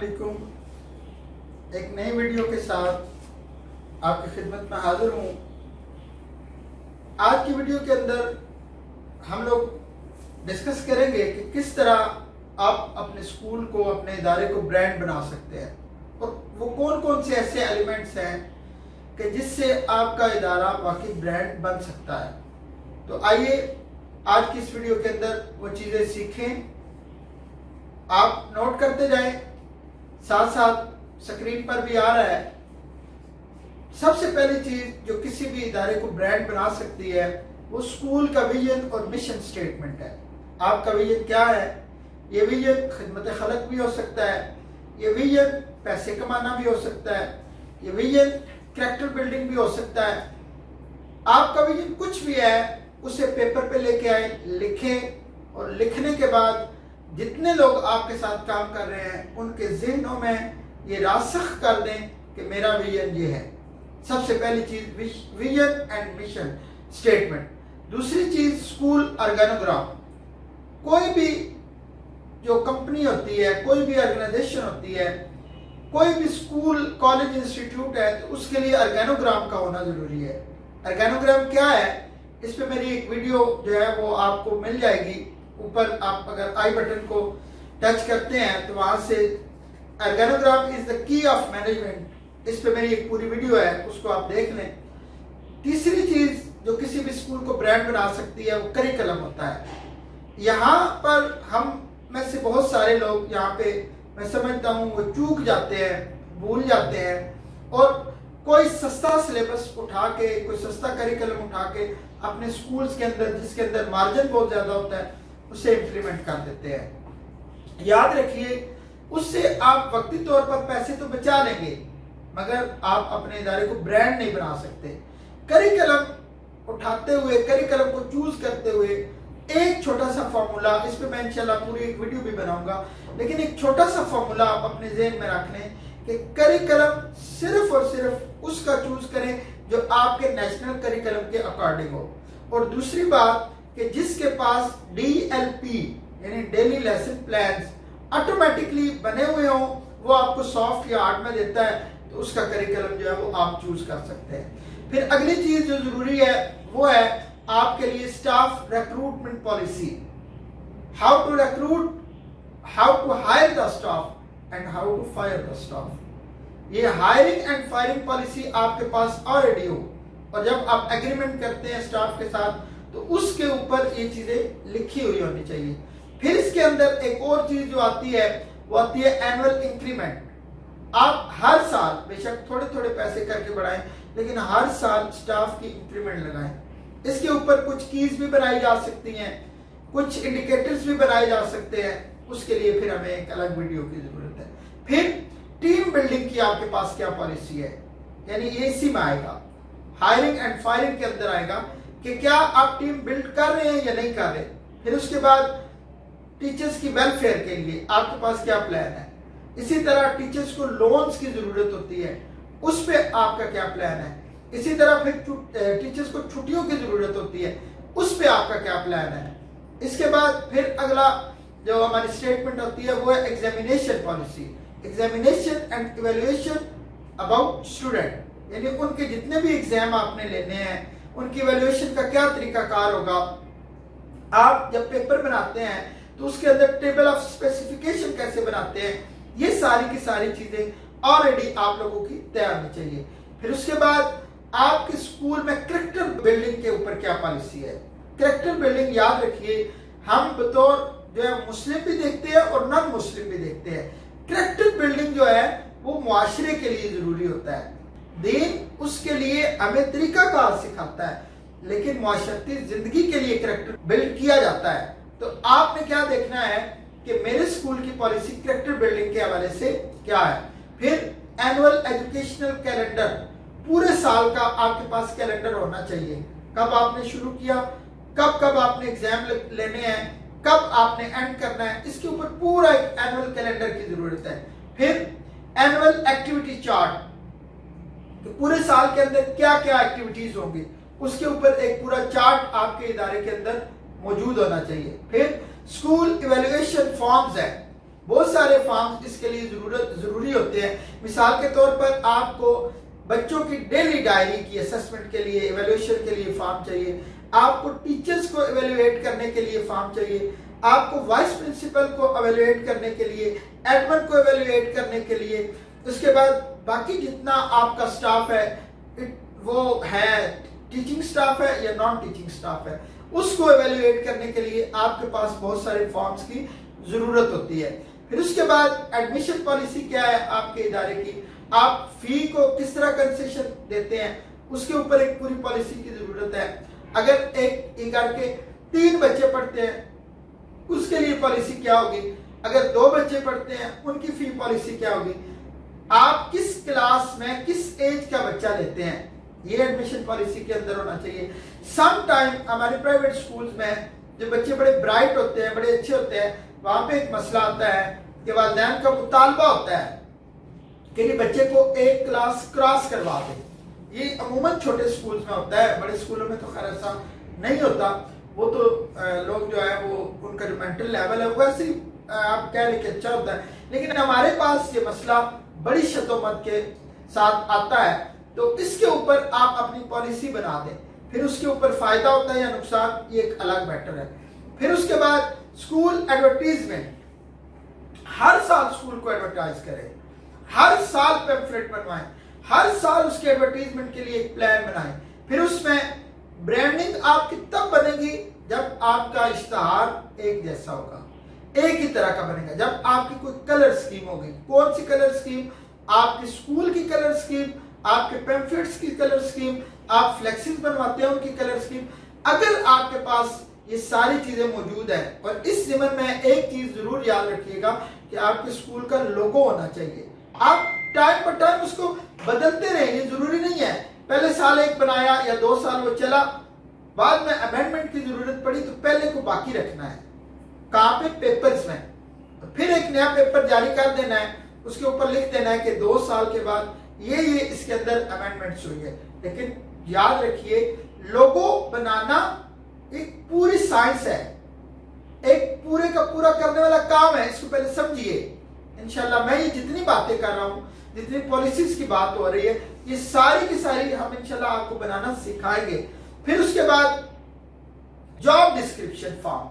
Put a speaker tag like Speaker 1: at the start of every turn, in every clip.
Speaker 1: अलैकुम। एक नई वीडियो के साथ आपकी खिदमत में हाजिर हूँ। आज की वीडियो के अंदर हम लोग डिस्कस करेंगे कि किस तरह आप अपने स्कूल को, अपने इदारे को ब्रांड बना सकते हैं और वो कौन कौन से ऐसे एलिमेंट्स हैं कि जिससे आपका इदारा वाकई ब्रांड बन सकता है। तो आइए आज की इस वीडियो के अंदर वो चीज़ें सीखें। आप नोट करते जाएं, साथ साथ स्क्रीन पर भी आ रहा है। सबसे पहली चीज जो किसी भी इदारे को ब्रांड बना सकती है वो स्कूल का विजन और मिशन स्टेटमेंट है। आपका विजन क्या है? ये विजन खिदमत खलक भी हो सकता है, ये विजन पैसे कमाना भी हो सकता है, ये विजन कैरेक्टर बिल्डिंग भी हो सकता है। आपका विजन कुछ भी है उसे पेपर पे लेके आए, लिखें और लिखने के बाद जितने लोग आपके साथ काम कर रहे हैं उनके ज़हनों में ये रासख कर दें कि मेरा विजन ये है। सबसे पहली चीज विजन एंड मिशन स्टेटमेंट। दूसरी चीज स्कूल ऑर्गेनोग्राम। कोई भी जो कंपनी होती है, कोई भी ऑर्गेनाइजेशन होती है, कोई भी स्कूल, कॉलेज, इंस्टीट्यूट है तो उसके लिए ऑर्गेनोग्राम का होना जरूरी है। ऑर्गेनोग्राम क्या है? इस पे मेरी एक वीडियो जो है वो आपको मिल जाएगी। ऊपर आप अगर आई बटन को टच करते हैं तो वहां से organogram is the key of management, इस पे मेरी एक पूरी वीडियो है, उसको आप देख लें। तीसरी चीज जो किसी भी स्कूल को ब्रांड बना सकती है वो करिकुलम होता है। यहाँ पर हम में से बहुत सारे लोग यहाँ पे मैं समझता हूँ वो चूक जाते हैं, भूल जाते हैं और कोई सस्ता सिलेबस उठा के, कोई सस्ता करिकुलम उठा के अपने स्कूल्स के अंदर, जिसके अंदर मार्जिन बहुत ज्यादा होता है, उसे इम्प्लीमेंट कर देते हैं। याद रखिए, उससे आप वक्ती तौर पर पैसे तो बचा लेंगे मगर आप अपने इदारे को ब्रांड नहीं बना सकते। करिकुलम उठाते हुए, करिकुलम को चूज करते हुए एक छोटा सा फॉर्मूला, इस पे मैं इंशाल्लाह पूरी एक वीडियो भी बनाऊंगा, लेकिन एक छोटा सा फॉर्मूला आप अपने ज़हन में रख लें कि करिकुलम सिर्फ और सिर्फ उसका चूज करें जो आपके नेशनल करिकुलम के अकॉर्डिंग हो। और दूसरी बात कि जिसके पास DLP यानी डेली लेसन प्लान्स ऑटोमेटिकली बने हुए हों, वो आपको सॉफ्ट या हार्ड में देता है, तो उसका करिकुलम जो है वो आप चूज कर सकते हैं। फिर अगली चीज जो जरूरी है वो है आपके लिए staff recruitment policy. How to recruit, how to hire the staff and how to fire the staff. ये हायरिंग एंड फायरिंग पॉलिसी आपके पास ऑलरेडी हो और जब आप एग्रीमेंट करते हैं स्टाफ के साथ तो उसके ऊपर ये चीजें लिखी हुई होनी चाहिए। फिर इसके अंदर एक और चीज जो आती है वो आती है एनुअल इंक्रीमेंट। आप हर साल बेशक थोड़े थोड़े पैसे करके बढ़ाएं लेकिन हर साल स्टाफ की इंक्रीमेंट लगाएं। इसके ऊपर कुछ कीज भी बनाई जा सकती हैं, कुछ इंडिकेटर्स भी बनाए जा सकते हैं, उसके लिए फिर हमें एक अलग वीडियो की जरूरत है। फिर टीम बिल्डिंग की आपके पास क्या पॉलिसी है, यानी ये इसी में आएगा, हायरिंग एंड फायरिंग के अंदर आएगा कि क्या आप टीम बिल्ड कर रहे हैं या नहीं कर रहे। फिर उसके बाद टीचर्स की वेलफेयर के लिए आपके पास क्या प्लान है। इसी तरह टीचर्स को लोन्स की जरूरत होती है, उस पे आपका क्या प्लान है। इसी तरह फिर टीचर्स को छुट्टियों की जरूरत होती है, उस पे आपका क्या प्लान है। इसके बाद फिर अगला जो हमारी स्टेटमेंट होती है वो है examination policy, examination and evaluation about student, यानी उनके जितने भी एग्जाम आपने लेने हैं उनकी इवैल्यूएशन का क्या तरीकाकार होगा। आप जब पेपर बनाते हैं तो उसके अंदर टेबल ऑफ स्पेसिफिकेशन कैसे बनाते हैं, ये सारी की सारी चीजें ऑलरेडी आप लोगों की तैयार होनी चाहिए। फिर उसके बाद आपके स्कूल में कैरेक्टर बिल्डिंग के ऊपर क्या पॉलिसी है। कैरेक्टर बिल्डिंग याद रखिए, हम बतौर जो है मुस्लिम भी देखते हैं और नॉन मुस्लिम भी देखते हैं। कैरेक्टर बिल्डिंग जो है वो मुआशरे के लिए जरूरी होता है। दीन उसके लिए हमें तरीकाकार सिखाता है, लेकिन मुआशरती जिंदगी के लिए कैरेक्टर बिल्ड किया जाता है। तो आपने क्या देखना है कि मेरे स्कूल की पॉलिसी कैरेक्टर बिल्डिंग के हवाले से क्या है। फिर एनुअल एजुकेशनल कैलेंडर, पूरे साल का आपके पास कैलेंडर होना चाहिए। कब आपने शुरू किया, कब कब आपने एग्जाम लेने हैं, कब आपने एंड करना है, इसके ऊपर पूरा एक एनुअल कैलेंडर की जरूरत है। फिर एनुअल एक्टिविटी चार्ट, तो पूरे साल के अंदर क्या क्या एक्टिविटीज होंगी उसके ऊपर एक पूरा चार्ट आपके इदारे के अंदर मौजूद होना चाहिए। फिर स्कूल इवैल्यूएशन फॉर्म्स है, بہت سارے فارمز اس کے لیے ضروری ہوتے ہیں. مثال کے طور پر آپ کو بچوں کی ڈیلی ڈائری کی اسسمنٹ کے لیے، ایویلویشن کے لیے فارم چاہیے. آپ کو ٹیچرز کو ایویلویٹ کرنے کے لیے فارم چاہیے. آپ کو وائس پرنسپل کو ایویلویٹ کرنے کے لیے، ایڈمن کو ایویلویٹ کرنے کے لیے. اس کے بعد باقی جتنا آپ کا سٹاف ہے وہ ہے ٹیچنگ سٹاف ہے یا نان ٹیچنگ سٹاف ہے، اس کو ایویلویٹ کرنے کے لیے آپ کے پاس بہت سارے فارمز کی ضرورت ہوتی ہے. پھر اس کے بعد ایڈمیشن پالیسی کیا ہے آپ کے ادارے کی، آپ فی کو کس طرح کنسیشن دیتے ہیں، اس کے اوپر ایک پوری پالیسی کی ضرورت ہے. اگر ایک گھر کے 3 بچے پڑھتے ہیں اس کے لیے پالیسی کیا ہوگی، اگر 2 بچے پڑھتے ہیں ان کی فی پالیسی کیا ہوگی، آپ کس کلاس میں کس ایج کا بچہ لیتے ہیں، یہ ایڈمیشن پالیسی کے اندر ہونا چاہیے. سم ٹائم ہمارے پرائیویٹ سکولز میں جو بچے بڑے برائٹ ہوتے ہیں، بڑے اچھے ہوتے ہیں، وہاں پہ ایک مسئلہ آتا ہے کہ والدین کا مطالبہ ہوتا ہے کہ یہ بچے کو ایک کلاس کراس کروا دیں. یہ عموماً چھوٹے سکولز میں ہوتا ہے، بڑے سکولوں میں تو خیر ایسا نہیں ہوتا. وہ تو لوگ جو ہے وہ ان کا جو مینٹل لیول ہے وہ ایسے ہی آپ کہہ لیں کہ اچھا ہوتا ہے. لیکن ہمارے پاس یہ مسئلہ بڑی شدت کے ساتھ آتا ہے، تو اس کے اوپر آپ اپنی پالیسی بنا دیں. پھر اس کے اوپر فائدہ ہوتا ہے یا نقصان، یہ ایک الگ میٹر ہے. پھر اس کے بعد اسکول ایڈورٹیزمنٹ، ہر سال اسکول کو ایڈورٹائز کریں، ہر سال پیمفلیٹ بنوائیں، ہر سال اس کے ایڈورٹیزمنٹ کے لیے ایک پلان بنائیں. پھر اس میں برانڈنگ آپ کی تب بنے گی جب آپ کا اشتہار ایک جیسا ہوگا، ایک ہی طرح کا بنے گا. جب آپ کی کوئی کلر سکیم ہوگی، کون سی کلر سکیم، آپ کی اسکول کی کلر سکیم، آپ کے پیمفلیٹس کی کلر سکیم، آپ فلیکسز بنواتے ہیں ان کی کلر سکیم. اگر آپ کے پاس یہ ساری چیزیں موجود ہیں، اور اس ضمن میں ایک چیز ضرور یاد رکھیے گا کہ آپ کے اسکول کا لوگو ہونا چاہیے. آپ ٹائم پر ٹائم اس کو بدلتے رہیں، یہ ضروری نہیں ہے پہلے سال ایک بنایا یا 2 سال وہ چلا، بعد میں امینڈمنٹ کی ضرورت پڑی تو پہلے کو باقی رکھنا ہے. کہاں پہ؟ پیپرز میں. پھر ایک نیا پیپر جاری کر دینا ہے، اس کے اوپر لکھ دینا ہے کہ 2 سال کے بعد یہ اس کے اندر امینڈمنٹس ہوئی ہے. لیکن یاد رکھیے لوگو بنانا ایک پوری سائنس ہے، ایک پورے کا پورا کرنے والا کام ہے. اس کو پہلے سمجھیے. انشاءاللہ میں یہ جتنی باتیں کر رہا ہوں، جتنی پالیسیز کی بات ہو رہی ہے، یہ ساری کی ساری ہم انشاءاللہ آپ کو بنانا سکھائیں گے. پھر اس کے بعد جاب ڈسکرپشن فارم،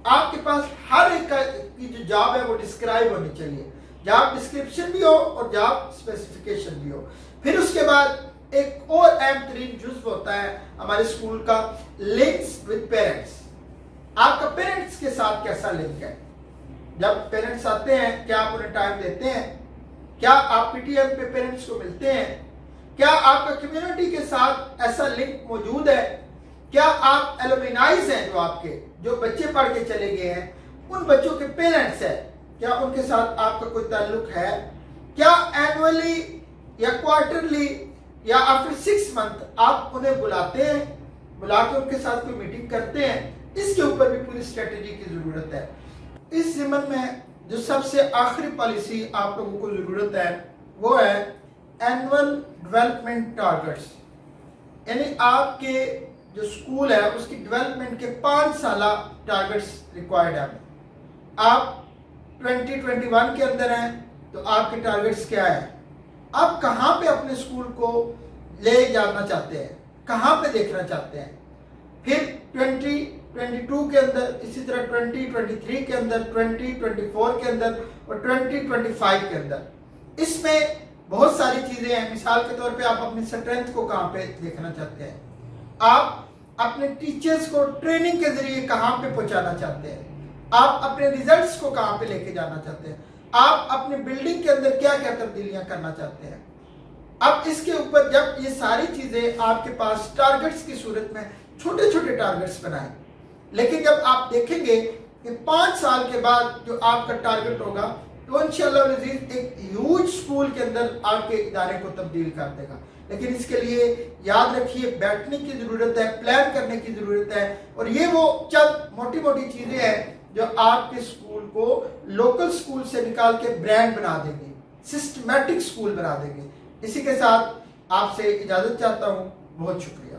Speaker 1: آپ کے پاس ہر ایک کی جو جاب ہے وہ ڈسکرائب ہونی چاہیے. جاب ڈسکرپشن بھی ہو اور جاب اسپیسیفیکیشن بھی ہو. پھر اس کے بعد ایک اور اہم ترین جزو ہوتا ہے ہمارے اسکول کا، لنکس ود پیرنٹس. آپ کا پیرنٹس کے ساتھ کیسا لنک ہے؟ جب پیرنٹس آتے ہیں کیا آپ انہیں ٹائم دیتے ہیں؟ کیا آپ پی ٹی ایم پہ پیرنٹس کو ملتے ہیں؟ کیا آپ کا کمیونٹی کے ساتھ ایسا لنک موجود ہے؟ کیا آپ ایلومینائز ہیں جو آپ کے جو بچے پڑھ کے چلے گئے ہیں ان بچوں کے پیرنٹس ہیں، کیا ان کے ساتھ آپ کا کوئی تعلق ہے؟ کیا اینولی یا کوارٹرلی یا آفٹر 6 منتھ آپ انہیں بلاتے ہیں، بلا کے ان کے ساتھ کوئی میٹنگ کرتے ہیں؟ اس کے اوپر بھی پوری اسٹریٹجی کی ضرورت ہے. اس ضمن میں جو سب سے آخری پالیسی آپ لوگوں کو ضرورت ہے وہ ہے اینول ڈیولپمنٹ ٹارگٹس. یعنی آپ کے جو اسکول ہے اس کی ڈیولپمنٹ کے 5 سالہ ٹارگٹس ریکوائرڈ ہیں. آپ 2021 کے اندر ہیں تو آپ کے ٹارگٹس کیا ہیں؟ آپ کہاں پہ اپنے اسکول کو لے جانا چاہتے ہیں، کہاں پہ دیکھنا چاہتے ہیں؟ پھر 2022 کے اندر، اسی طرح 2023 کے اندر، 2024 کے اندر اور 2025 کے اندر. اس میں بہت ساری چیزیں ہیں. مثال کے طور پہ آپ اپنی اسٹرینتھ کو کہاں پہ دیکھنا چاہتے ہیں، آپ اپنے ٹیچرز کو ٹریننگ کے ذریعے کہاں پہ پہنچانا چاہتے ہیں، آپ اپنے ریزلٹس کو کہاں پہ لے کے جانا چاہتے ہیں، آپ اپنے بلڈنگ کے اندر کیا کیا تبدیلیاں کرنا چاہتے ہیں. اب اس کے اوپر جب یہ ساری چیزیں آپ کے پاس ٹارگٹس کی صورت میں چھوٹے چھوٹے ٹارگٹس بنائیں، لیکن جب آپ دیکھیں گے کہ 5 سال کے بعد جو آپ کا ٹارگٹ ہوگا تو انشاءاللہ العزیز ایک ہیوج اسکول کے اندر آپ کے ادارے کو تبدیل کر دے گا. لیکن اس کے لیے یاد رکھیے بیٹھنے کی ضرورت ہے، پلان کرنے کی ضرورت ہے، اور یہ وہ چند موٹی موٹی چیزیں ہیں جو آپ کے اسکول کو لوکل اسکول سے نکال کے برانڈ بنا دیں گے، سسٹمیٹک اسکول بنا دیں گے. اسی کے ساتھ آپ سے اجازت چاہتا ہوں. بہت شکریہ.